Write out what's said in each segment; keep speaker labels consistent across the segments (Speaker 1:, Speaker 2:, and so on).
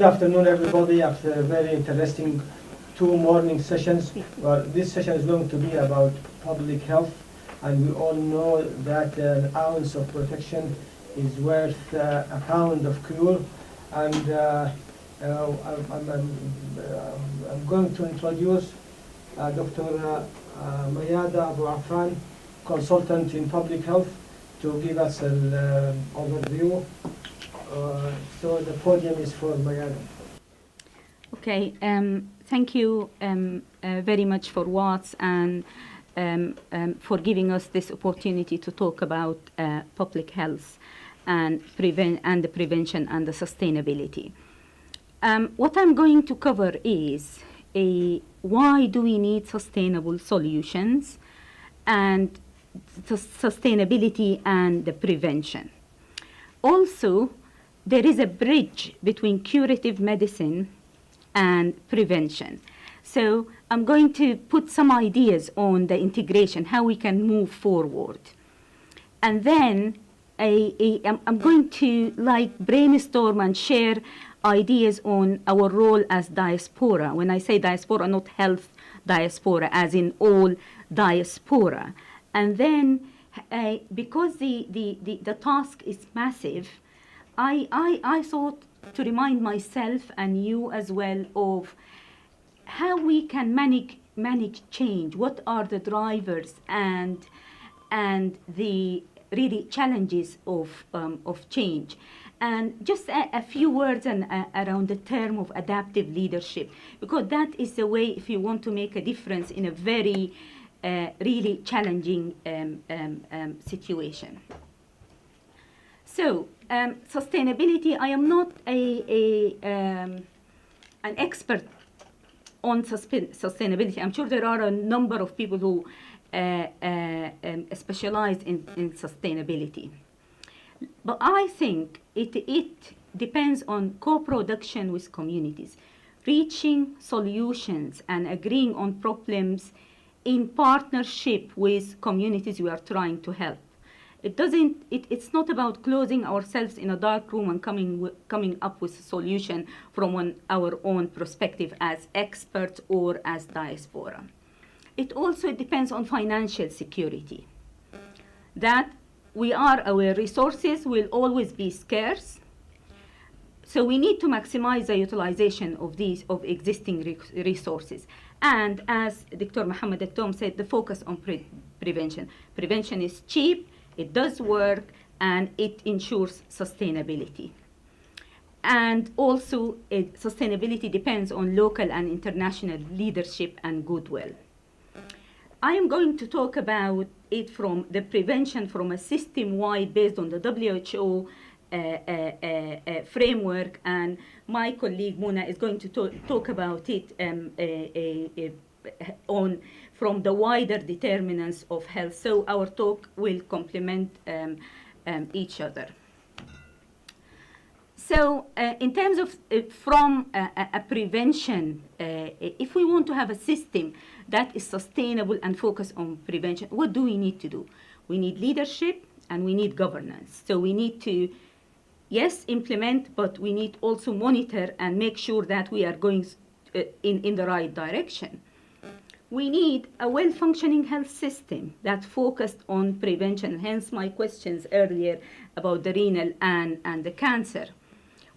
Speaker 1: afternoon, everybody, after a very interesting 2 morning sessions. Well, this session is going to be about public health, and we all know that an ounce of protection is worth a pound of cure. And I'm going to introduce Dr. Mayada Abu Affan, consultant in public health, to give us an overview. So the podium is for Mayada.
Speaker 2: Okay, thank you very much for Watts and for giving us this opportunity to talk about public health and the prevention and the sustainability. What I'm going to cover is why do we need sustainable solutions and sustainability and the prevention. Also, there is a bridge between curative medicine and prevention. So I'm going to put some ideas on the integration, how we can move forward. And then I'm going to brainstorm and share ideas on our role as diaspora. When I say diaspora, not health diaspora, as in all diaspora. And then because the task is massive, I thought to remind myself and you as well of how we can manage change. What are the drivers and the really challenges of change. And just a few words around the term of adaptive leadership, because that is the way if you want to make a difference in a very really challenging situation. So sustainability, I am not an expert on sustainability. I'm sure there are a number of people who specialize in sustainability. But I think it depends on co-production with communities, reaching solutions and agreeing on problems in partnership with communities we are trying to help. It's not about closing ourselves in a dark room and coming up with a solution from our own perspective as experts or as diaspora. It also depends on financial security. That our resources will always be scarce. So we need to maximize the utilization of existing resources. And as Dr. Mohammed Al-Tom said, the focus on prevention. Prevention is cheap, it does work, and it ensures sustainability. And also, sustainability depends on local and international leadership and goodwill. I am going to talk about it from the prevention from a system-wide based on the WHO framework, and my colleague Muna is going to talk about it from the wider determinants of health. So our talk will complement each other. So in terms of from a prevention, if we want to have a system that is sustainable and focused on prevention, what do we need to do? We need leadership and we need governance. So we need to, yes, implement, but we need also monitor and make sure that we are going in the right direction. We need a well-functioning health system that focused on prevention, hence my questions earlier about the renal and the cancer.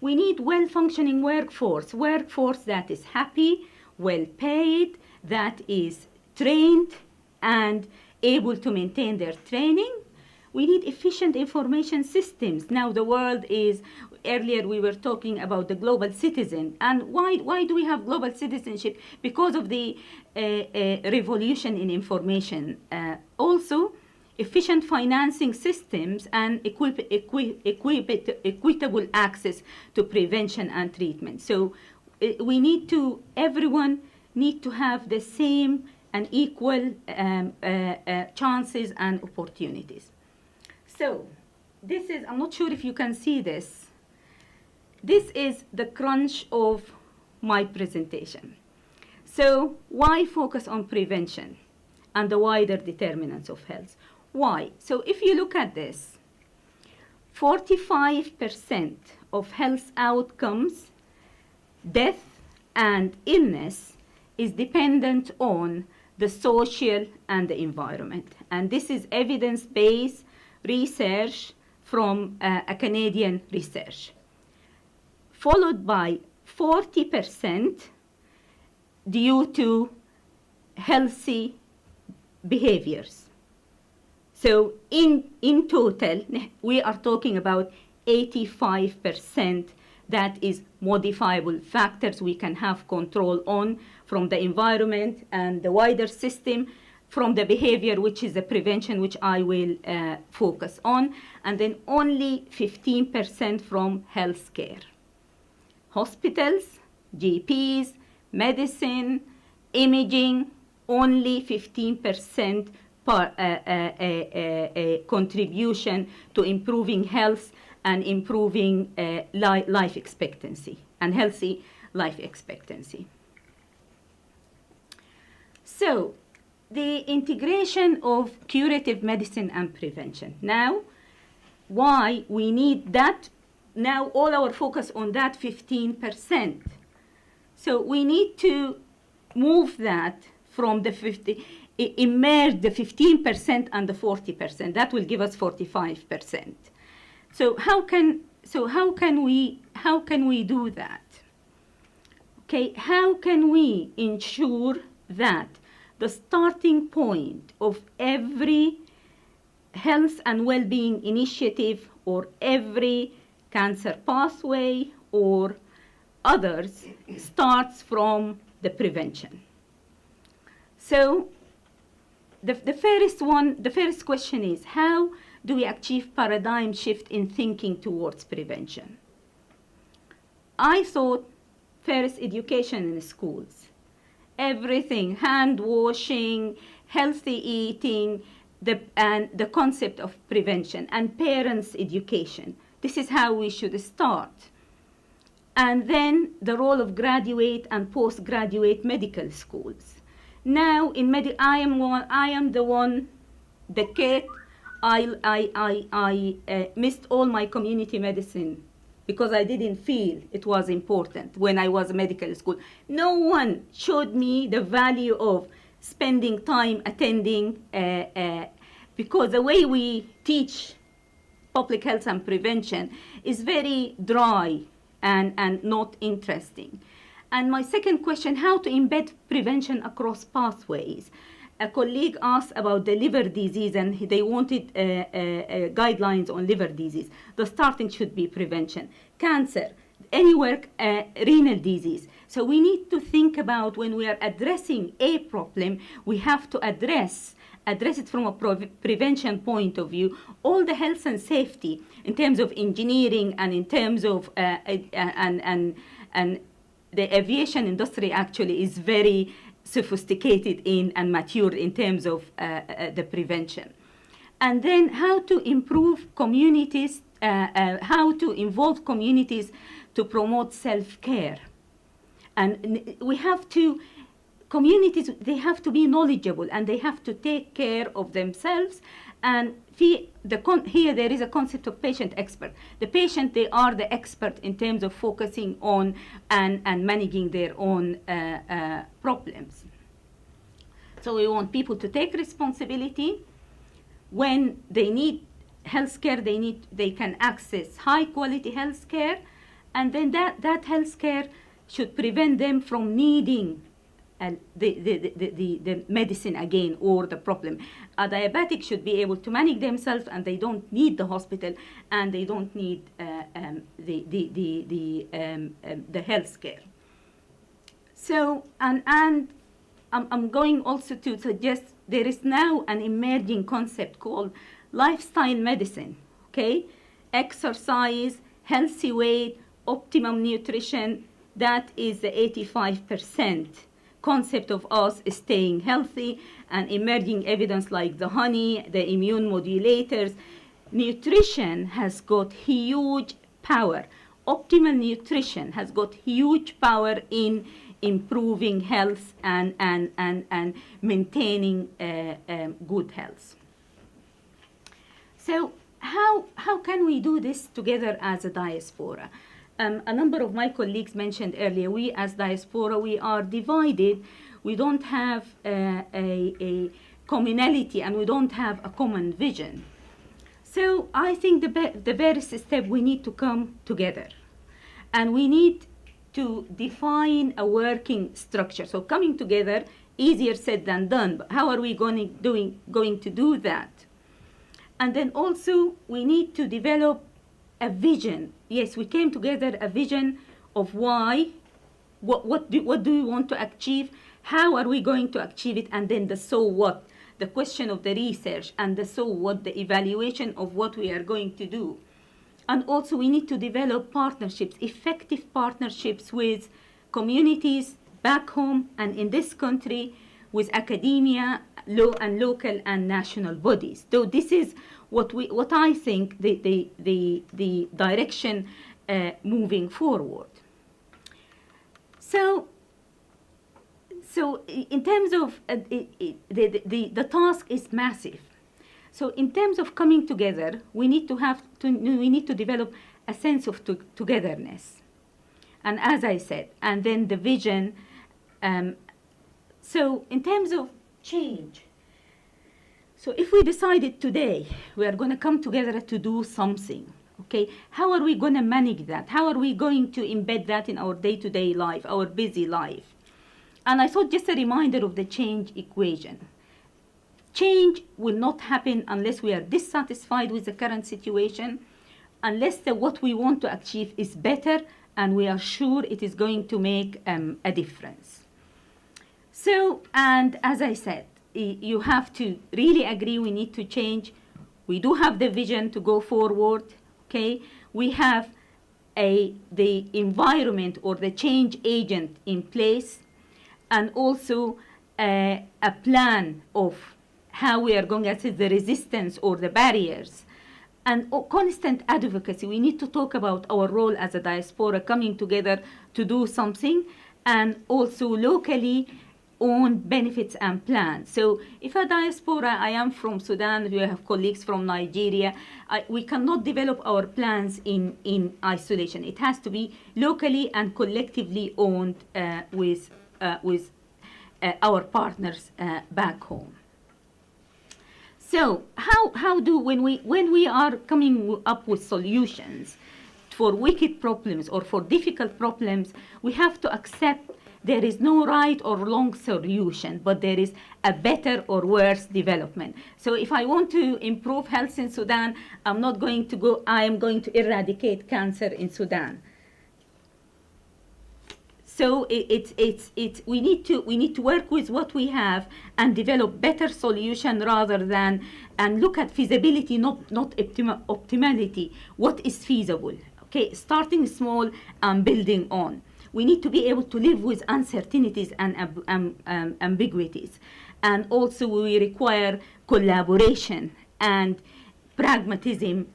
Speaker 2: We need well-functioning workforce that is happy, well-paid, that is trained and able to maintain their training. We need efficient information systems. Now the world is, earlier we were talking about the global citizen. And why do we have global citizenship? Because of the revolution in information. Also, efficient financing systems and equitable access to prevention and treatment. So everyone need to have the same and equal chances and opportunities. So this is, I'm not sure if you can see this. This is the crunch of my presentation. So why focus on prevention and the wider determinants of health? Why? So if you look at this, 45% of health outcomes death and illness is dependent on the social and the environment. And this is evidence-based research from a Canadian research, followed by 40% due to healthy behaviors. So in total, we are talking about 85% that is modifiable factors we can have control on from the environment and the wider system, from the behavior, which is the prevention, which I will focus on, and then only 15% from healthcare. Hospitals, GPs, medicine, imaging, only 15% contribution to improving health and improving life expectancy and healthy life expectancy. So, the integration of curative medicine and prevention. Now, why we need that? Now, all our focus on that 15%. So, we need to move that from the 50, emerge the 15% and the 40%. That will give us 45%. So how can we do that? Okay, how can we ensure that the starting point of every health and well-being initiative or every cancer pathway or others starts from the prevention? So the first question is, how do we achieve paradigm shift in thinking towards prevention? I thought first education in schools. Everything, hand washing, healthy eating, and the concept of prevention, and parents' education. This is how we should start. And then the role of graduate and postgraduate medical schools. Now in I am the kid. I missed all my community medicine because I didn't feel it was important when I was in medical school. No one showed me the value of spending time attending, because the way we teach public health and prevention is very dry and not interesting. And my second question, how to embed prevention across pathways. A colleague asked about the liver disease, and they wanted guidelines on liver disease. The starting should be prevention. Cancer, anywhere, renal disease. So we need to think about when we are addressing a problem, we have to address it from a prevention point of view, all the health and safety in terms of engineering and in terms of, and the aviation industry actually is very sophisticated in and matured in terms of the prevention. And then how to improve communities, how to involve communities to promote self-care. And we have to, communities, they have to be knowledgeable and they have to take care of themselves. And here there is a concept of patient expert. The patient, they are the expert in terms of focusing on and managing their own problems. So we want people to take responsibility. When they need healthcare, they can access high quality healthcare, and then that healthcare should prevent them from needing the medicine again or the problem. A diabetic should be able to manage themselves, and they don't need the hospital, and they don't need the health care. So, and I'm going also to suggest there is now an emerging concept called lifestyle medicine, okay? Exercise, healthy weight, optimum nutrition, that is the 85% concept of us staying healthy, and emerging evidence like the honey, the immune modulators. Nutrition has got huge power. Optimal nutrition has got huge power in improving health and maintaining good health. So how can we do this together as a diaspora? a number of my colleagues mentioned earlier, we as Diaspora, we are divided. We don't have a commonality and we don't have a common vision. So I think the first step, we need to come together. And we need to define a working structure. So coming together, easier said than done, but how are we going to do that? And then also we need to develop a vision. Yes, we came together, a vision of why, what do we want to achieve, how are we going to achieve it, and then the so what, the question of the research, and the so what, the evaluation of what we are going to do. And also we need to develop partnerships, effective partnerships with communities back home and in this country, with academia, local and national bodies. So this is what I think the direction moving forward. So in terms of the task is massive. So in terms of coming together, we need to develop a sense of togetherness. And as I said, and then the vision. So in terms of change, so if we decided today we are going to come together to do something, okay, how are we going to manage that? How are we going to embed that in our day-to-day life, our busy life? And I thought just a reminder of the change equation. Change will not happen unless we are dissatisfied with the current situation, unless what we want to achieve is better and we are sure it is going to make a difference. So, and as I said, you have to really agree we need to change. We do have the vision to go forward, okay? We have the environment or the change agent in place, and also a plan of how we are going to assess the resistance or the barriers. And constant advocacy. We need to talk about our role as a diaspora coming together to do something, and also locally owned benefits and plans. So if a diaspora, I am from Sudan, we have colleagues from Nigeria, we cannot develop our plans in isolation. It has to be locally and collectively owned with our partners back home. So how do, when we are coming up with solutions for wicked problems or for difficult problems, we have to accept there is no right or wrong solution, but there is a better or worse development. So if I want to improve health in Sudan, I am going to eradicate cancer in Sudan. So we need to work with what we have and develop better solution rather than, and look at feasibility, not optimality. What is feasible? Okay, starting small and building on. We need to be able to live with uncertainties and ambiguities. And also we require collaboration and pragmatism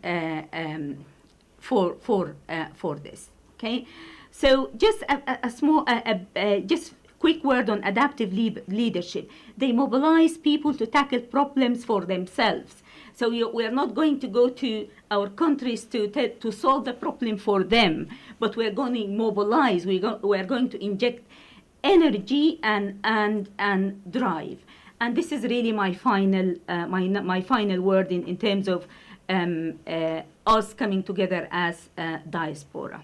Speaker 2: for this, okay? So just a small, just quick word on adaptive leadership. They mobilize people to tackle problems for themselves. So we are not going to go to our countries to solve the problem for them, but we are going to mobilize. We are going to inject energy and drive. And this is really my final my final word in terms of us coming together as Diaspora.